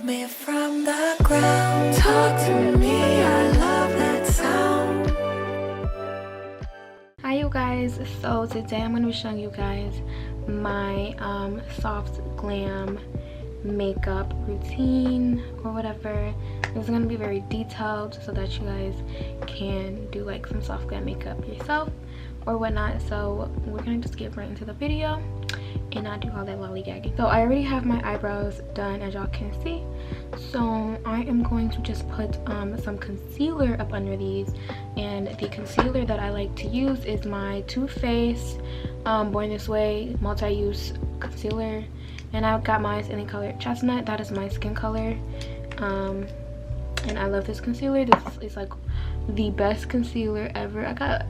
move me from the ground. Talk to me, I love that sound. Hi you guys, so today I'm going to be showing you guys my soft glam makeup routine or whatever. It's going to be very detailed so that you guys can do like some soft glam makeup yourself or whatnot. So we're going to just get right into the video and not do all that lollygagging. So I already have my eyebrows done, as y'all can see. So I am going to just put some concealer up under these, and the concealer that I like to use is my Too Faced Born This Way multi-use concealer, and I got mine in the color chestnut. That is my skin color, and I love this concealer. This is like the best concealer ever. I got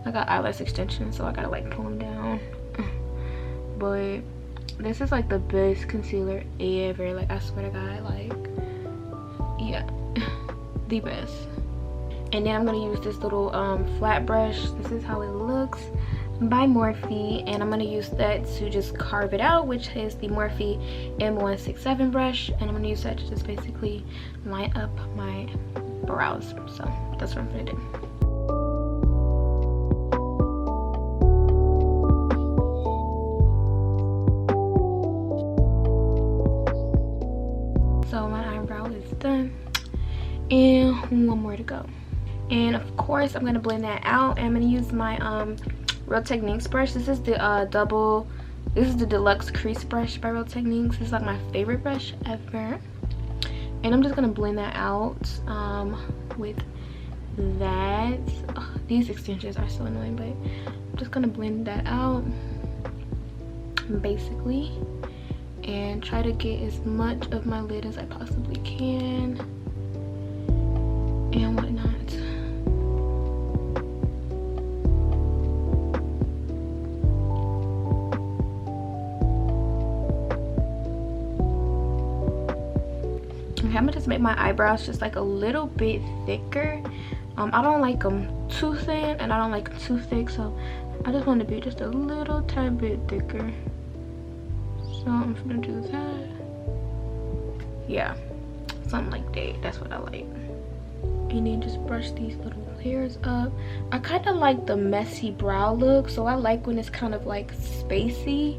eyelash extensions, so I gotta like pull them down. But this is like the best concealer ever. Like, I swear to God, like, yeah, the best. And then I'm gonna use this little flat brush. This is how it looks, by Morphe, and I'm gonna use that to just carve it out, which is the Morphe M167 brush, and I'm gonna use that to just basically line up my brows. So that's what I'm gonna do. So my eyebrow is done and one more to go, and of course I'm going to blend that out, and I'm going to use my Real Techniques brush. This is the deluxe crease brush by Real Techniques. This is like my favorite brush ever, and I'm just going to blend that out with that. Ugh, these extensions are so annoying, but I'm just going to blend that out basically and try to get as much of my lid as I possibly can and whatnot. Okay, I'm gonna just make my eyebrows just like a little bit thicker. I don't like them too thin and I don't like them too thick, so I just want to be just a little tad bit thicker. So I'm just gonna do that. Yeah, something like that. That's what I like. And then just brush these little hairs up. I kind of like the messy brow look, so I like when it's kind of like spacey.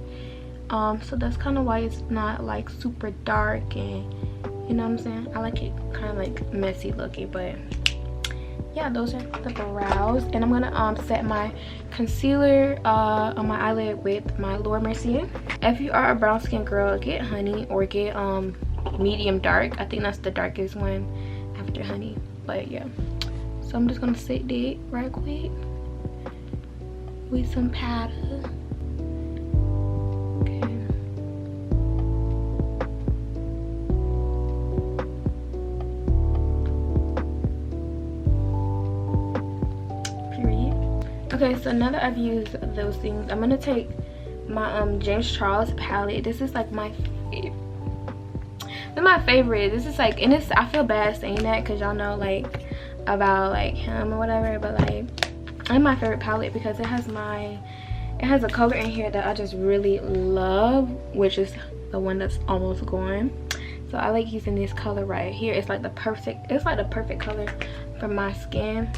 So that's kind of why it's not like super dark, and you know what I'm saying. I like it kind of like messy looking, but yeah, those are the brows. And I'm gonna set my concealer on my eyelid with my Laura Mercier. If you are a brown skin girl, get honey or get medium dark. I think that's the darkest one after honey, but yeah. So I'm just gonna set that right quick with some powder. Okay, so now that I've used those things, I'm gonna take my James Charles palette. This is like my favorite. This is my favorite. This is like, and it's, I feel bad saying that because y'all know like about like him or whatever, but like, it's my favorite palette because it has a color in here that I just really love, which is the one that's almost gone. So I like using this color right here. It's like the perfect color for my skin.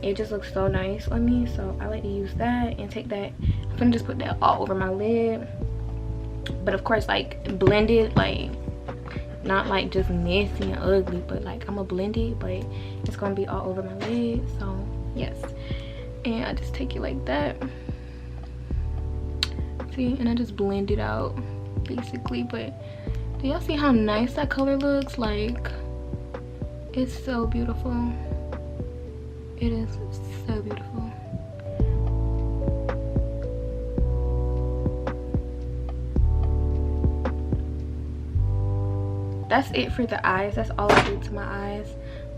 It just looks so nice on me, so I like to use that and take that. I'm gonna just put that all over my lid, but of course like blend it, like not like just messy and ugly, but like I'm gonna blend it, but it's gonna be all over my lid. So yes, and I just take it like that, see, and I just blend it out basically. But do y'all see how nice that color looks? Like, it's so beautiful. It is so beautiful. That's it for the eyes. That's all I do to my eyes,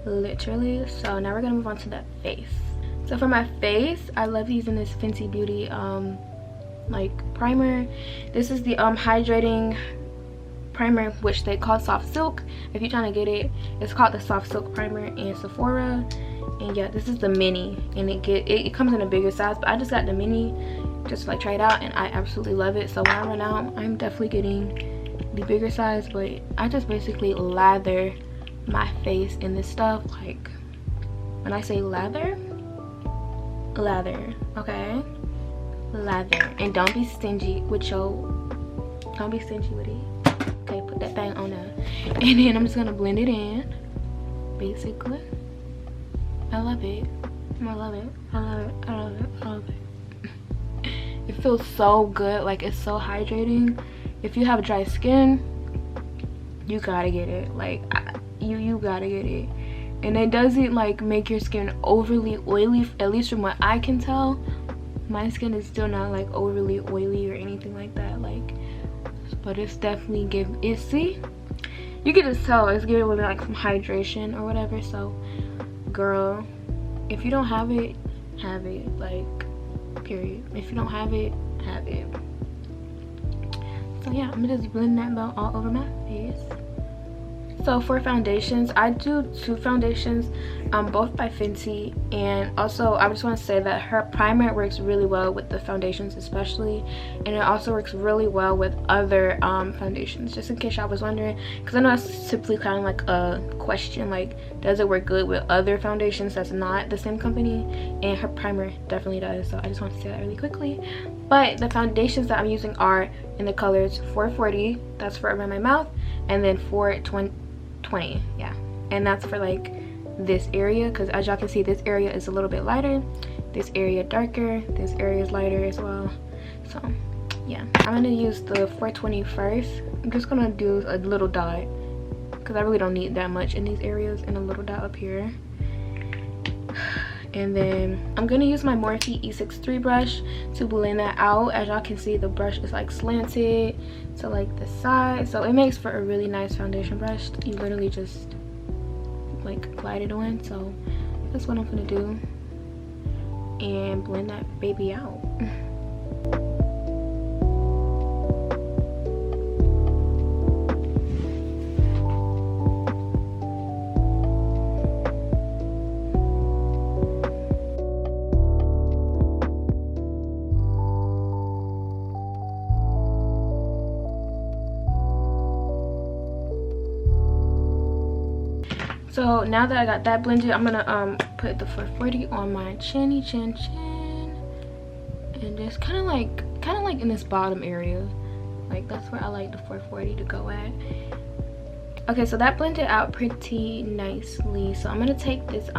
literally. So now we're gonna move on to the face. So for my face, I love using this Fenty Beauty like primer. This is the hydrating primer, which they call Soft Silk. If you're trying to get it, it's called the Soft Silk primer in Sephora. And yeah, this is the mini, and it comes in a bigger size, but I just got the mini just to like try it out, and I absolutely love it. So when I run out, I'm definitely getting the bigger size, but I just basically lather my face in this stuff. Like, when I say lather, okay, lather. And don't be stingy with it. Okay, put that thing on there, and then I'm just gonna blend it in. Basically, I love it. It feels so good. Like, it's so hydrating. If you have dry skin, you gotta get it. Like, you gotta get it. And it doesn't like make your skin overly oily, at least from what I can tell. My skin is still not like overly oily or anything like that. Like, but it's definitely see, you can just tell it's giving it like some hydration or whatever. So girl, if you don't have it, like, period. If you don't have it, have it. So yeah, I'm gonna just blend that out all over my face. So for foundations, I do 2 foundations, both by Fenty, and also I just want to say that her primer works really well with the foundations especially, and it also works really well with other foundations, just in case y'all was wondering, because I know that's typically kind of like a question, like, does it work good with other foundations that's not the same company? And her primer definitely does. So I just want to say that really quickly. But the foundations that I'm using are in the colors 440, that's for around my mouth, and then 420, yeah, and that's for like this area, because as y'all can see, this area is a little bit lighter, this area darker, this area is lighter as well. So yeah, I'm gonna use the 420 first. I'm just gonna do a little dot because I really don't need that much in these areas, and a little dot up here. And then I'm gonna use my Morphe E63 brush to blend that out. As y'all can see, the brush is like slanted to like the side, so it makes for a really nice foundation brush. You literally just like glide it on. So that's what I'm gonna do, and blend that baby out. So now that I got that blended, I'm gonna put the 440 on my chin, and just kind of like in this bottom area. Like, that's where I like the 440 to go at. Okay, so that blended out pretty nicely. So I'm gonna take this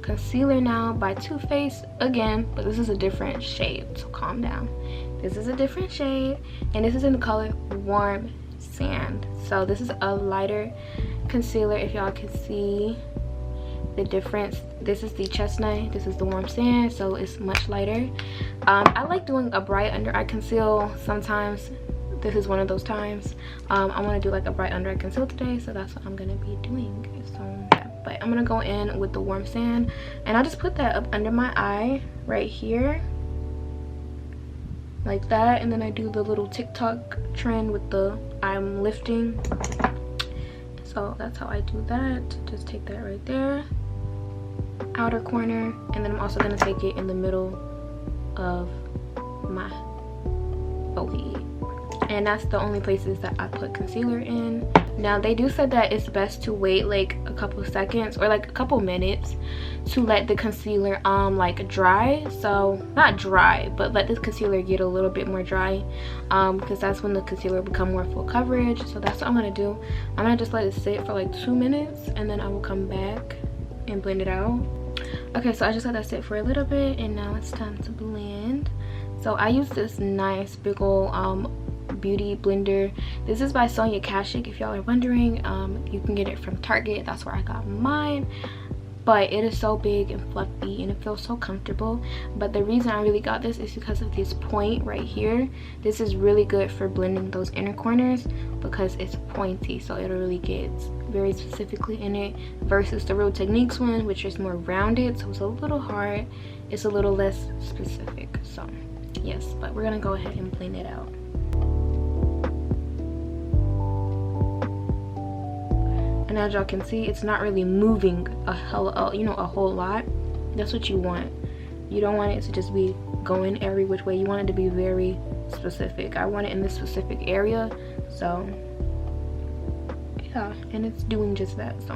concealer now by Too Faced again, but this is a different shade, so calm down. This is a different shade, and this is in the color Warm Sand. So this is a lighter concealer, if y'all can see the difference. This is the chestnut, this is the Warm Sand, so it's much lighter. I like doing a bright under eye conceal sometimes. This is one of those times. I want to do like a bright under eye conceal today, so that's what I'm gonna be doing. So yeah, but I'm gonna go in with the Warm Sand, and I'll just put that up under my eye right here like that, and then I do the little TikTok trend with the I'm lifting. So that's how I do that. Just take that right there, outer corner, and then I'm also gonna take it in the middle of my OVE. And that's the only places that I put concealer in. Now they do say that it's best to wait like a couple seconds or like a couple minutes to let the concealer like dry. So not dry, but let this concealer get a little bit more dry, because that's when the concealer will become more full coverage. So that's what I'm gonna do. I'm gonna just let it sit for like 2 minutes, and then I will come back and blend it out. Okay, so I just let that sit for a little bit, and now it's time to blend. So I use this nice big ol' beauty blender. This is by Sonia Kashuk, if y'all are wondering. You can get it from Target, that's where I got mine. But it is so big and fluffy, and it feels so comfortable. But the reason I really got this is because of this point right here. This is really good for blending those inner corners because it's pointy, so it'll really get very specifically in it, versus the Real Techniques one, which is more rounded, so it's a little hard, it's a little less specific. So yes, but we're gonna go ahead and blend it out. And as y'all can see, it's not really moving a whole lot. That's what you want. You don't want it to just be going every which way. You want it to be very specific. I want it in this specific area, so yeah, and it's doing just that. So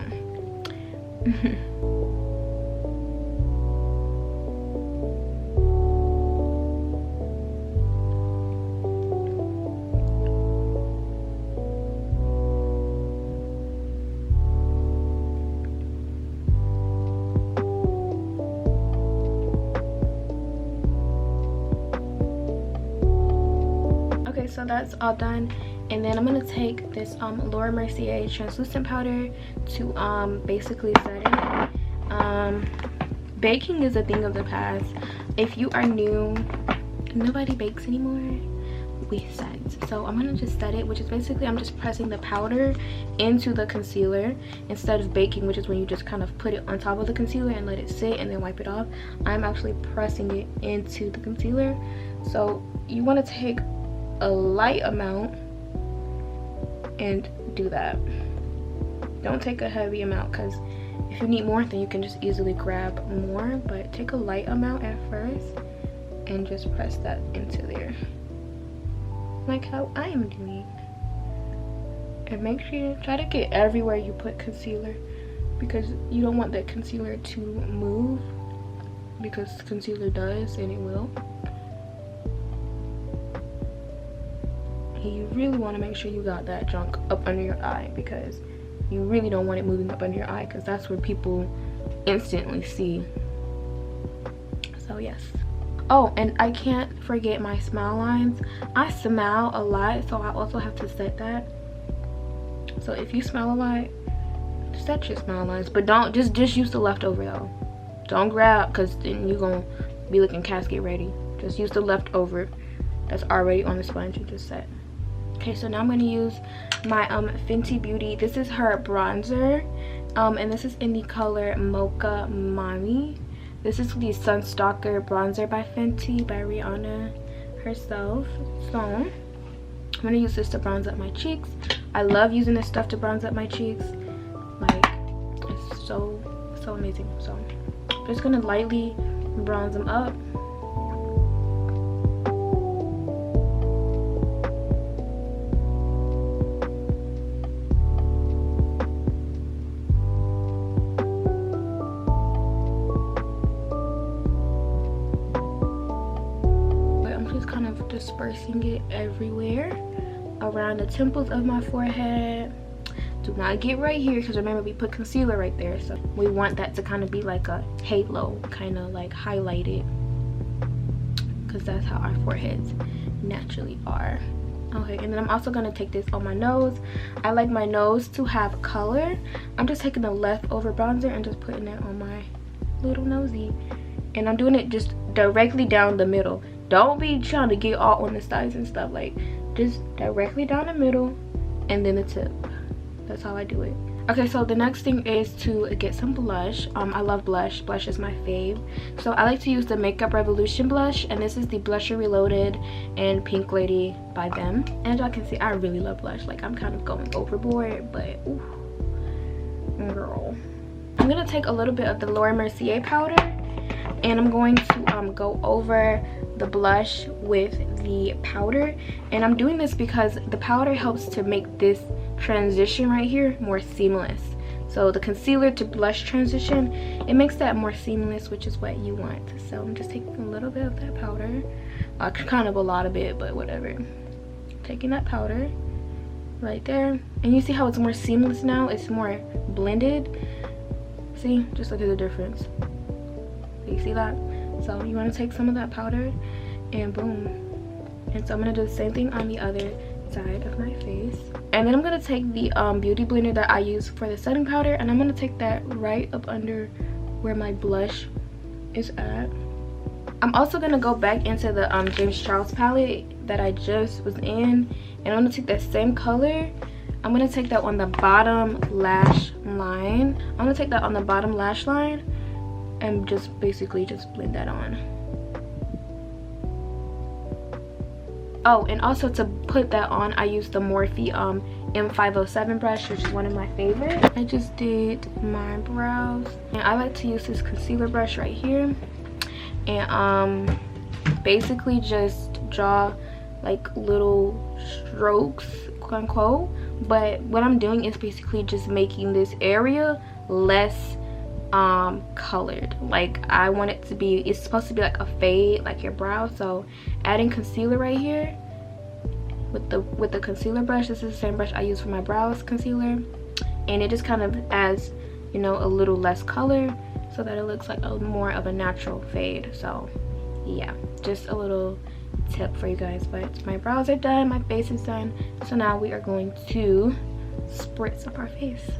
okay, so that's all done. And then I'm gonna take this Laura Mercier translucent powder to basically set it. Baking is a thing of the past. If you are new, nobody bakes anymore. We set. So I'm gonna just set it, which is basically I'm just pressing the powder into the concealer instead of baking, which is when you just kind of put it on top of the concealer and let it sit and then wipe it off. I'm actually pressing it into the concealer. So you want to take a light amount and do that. Don't take a heavy amount, because if you need more then you can just easily grab more, but take a light amount at first and just press that into there like how I am doing. And make sure you try to get everywhere you put concealer, because you don't want that concealer to move, because concealer does, and it will. You really want to make sure you got that junk up under your eye, because you really don't want it moving up under your eye, because that's where people instantly see. So yes. Oh, and I can't forget my smile lines. I smile a lot, so I also have to set that. So if you smile a lot, set your smile lines, but don't just use the leftover though. Don't grab, because then you're gonna be looking casket ready. Just use the leftover that's already on the sponge and just set. Okay, so now I'm going to use my Fenty Beauty. This is her bronzer, and this is in the color Mocha Mommy. This is the Sunstalker bronzer by Fenty, by Rihanna herself. So I'm going to use this to bronze up my cheeks. I love using this stuff to bronze up my cheeks. Like, it's so amazing. So I'm just going to lightly bronze them up. Dispersing it everywhere around the temples of my forehead. Do not get right here, because remember we put concealer right there, so we want that to kind of be like a halo, kind of like highlighted, because that's how our foreheads naturally are. Okay, and then I'm also going to take this on my nose. I like my nose to have color. I'm just taking the leftover bronzer and just putting it on my little nosy, and I'm doing it just directly down the middle. Don't be trying to get all on the sides and stuff. Like, just directly down the middle and then the tip. That's how I do it. Okay, so the next thing is to get some blush. I love blush. Blush is my fave. So I like to use the Makeup Revolution blush, and this is the Blusher Reloaded and Pink Lady by them. And y'all can see I really love blush. Like, I'm kind of going overboard, but ooh, girl. I'm gonna take a little bit of the Laura Mercier powder, and I'm going to go over the blush with the powder. And I'm doing this because the powder helps to make this transition right here more seamless. So the concealer to blush transition, it makes that more seamless, which is what you want. So I'm just taking a little bit of that powder, kind of a lot of it, but whatever. Taking that powder right there, and you see how it's more seamless now? It's more blended. See, just look at the difference. You see that? So you want to take some of that powder and boom. And so I'm going to do the same thing on the other side of my face. And then I'm going to take the beauty blender that I use for the setting powder, and I'm going to take that right up under where my blush is at. I'm also going to go back into the James Charles palette that I just was in, and I'm going to take that same color. I'm going to take that on the bottom lash line. I'm going to take that on the bottom lash line and just basically just blend that on. Oh, and also to put that on, I used the Morphe M507 brush, which is one of my favorites. I just did my brows, and I like to use this concealer brush right here, and basically just draw like little strokes, quote unquote, but what I'm doing is basically just making this area less colored. Like I want it to be, it's supposed to be like a fade like your brow. So adding concealer right here with the concealer brush. This is the same brush I use for my brows concealer, and it just kind of adds, you know, a little less color so that it looks like a more of a natural fade. So yeah, just a little tip for you guys. But my brows are done, my face is done, so now we are going to spritz up our face.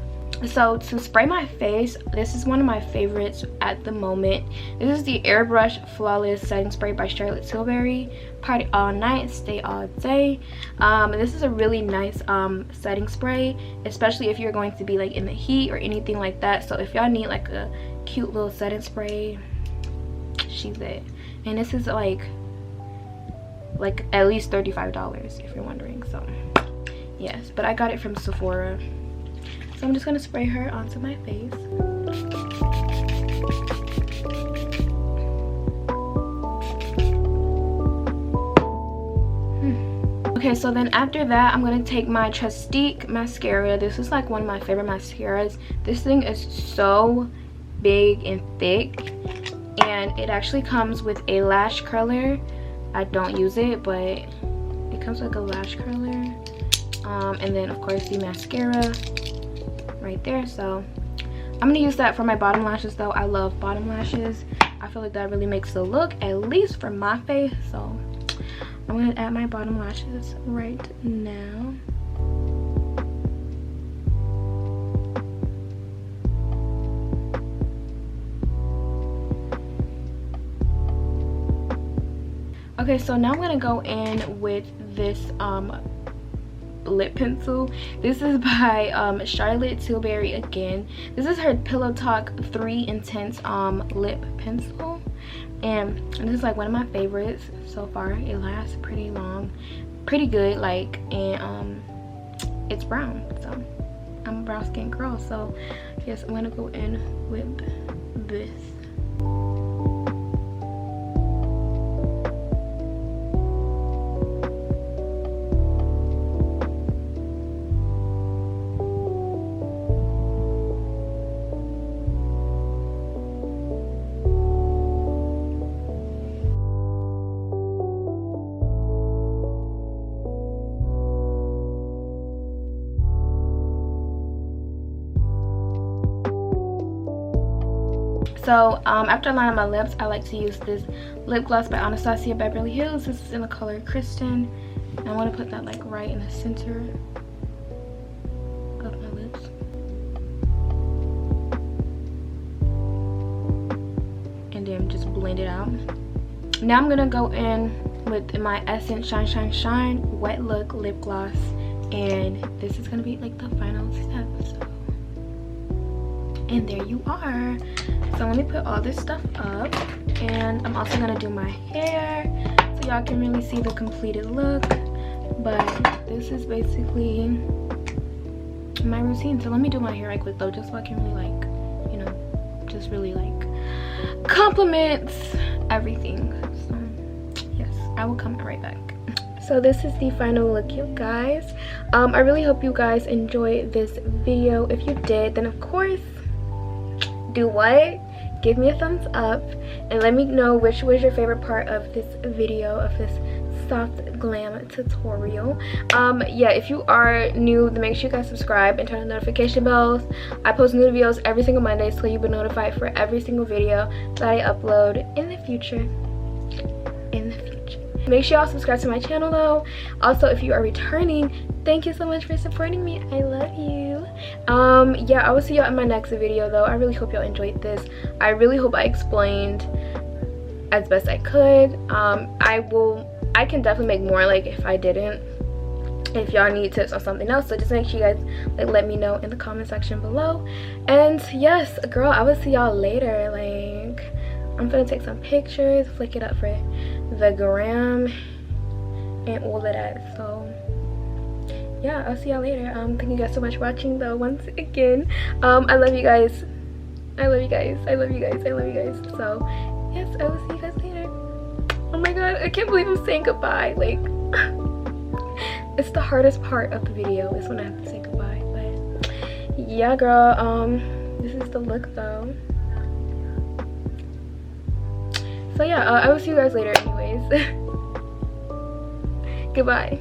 So to spray my face, this is one of my favorites at the moment. This is the Airbrush Flawless Setting Spray by Charlotte Tilbury. Party all night, stay all day. This is a really nice setting spray, especially if you're going to be like in the heat or anything like that. So if y'all need like a cute little setting spray, she's it. And this is like at least $35 if you're wondering. So yes, but I got it from Sephora. So I'm just gonna spray her onto my face. Okay, so then after that, I'm gonna take my Trustique mascara. This is like one of my favorite mascaras. This thing is so big and thick, and it actually comes with a lash curler. I don't use it, but it comes with a lash curler. And then of course the mascara right there. So I'm gonna use that for my bottom lashes though. I love bottom lashes. I feel like that really makes the look, at least for my face. So I'm gonna add my bottom lashes right now. Okay, so now I'm gonna go in with this lip pencil. This is by Charlotte Tilbury again. This is her Pillow Talk 3 Intense lip pencil, and this is like one of my favorites so far. It lasts pretty long, pretty good, like, and it's brown, so I'm a brown skin girl. So yes, I'm gonna go in with this. So after lining my lips, I like to use this lip gloss by Anastasia Beverly Hills. This is in the color Kristen. And I want to put that like right in the center of my lips. And then just blend it out. Now I'm going to go in with my Essence Shine Shine Shine Wet Look Lip Gloss. And this is going to be like the final step. So. And there you are. So let me put all this stuff up, and I'm also gonna do my hair so y'all can really see the completed look. But this is basically my routine. So let me do my hair right quick though, just so I can really like, you know, just really like complement everything. So yes, I will come right back. So this is the final look, you guys. I really hope you guys enjoyed this video. If you did, then of course, do what? Give me a thumbs up and let me know which was your favorite part of this video, of this soft glam tutorial. Yeah, if you are new, then make sure you guys subscribe and turn on notification bells. I post new videos every single Monday, so you'll be notified for every single video that I upload in the future. Make sure y'all subscribe to my channel though. Also, if you are returning, thank you so much for supporting me. I love you. Yeah, I will see y'all in my next video though. I really hope y'all enjoyed this. I really hope I explained as best I could. I can definitely make more, like, if I didn't, if y'all need tips on something else. So just make sure you guys like let me know in the comment section below. And yes, girl, I will see y'all later. Like, I'm gonna take some pictures, flick it up for the gram and all of that. So yeah, I'll see y'all later. Thank you guys so much for watching though, once again. I love you guys. I love you guys. I love you guys. I love you guys. So yes, I will see you guys later. Oh my god, I can't believe I'm saying goodbye. Like it's the hardest part of the video is when I have to say goodbye. But yeah, girl, this is the look though. So yeah, I will see you guys later anyways. Goodbye.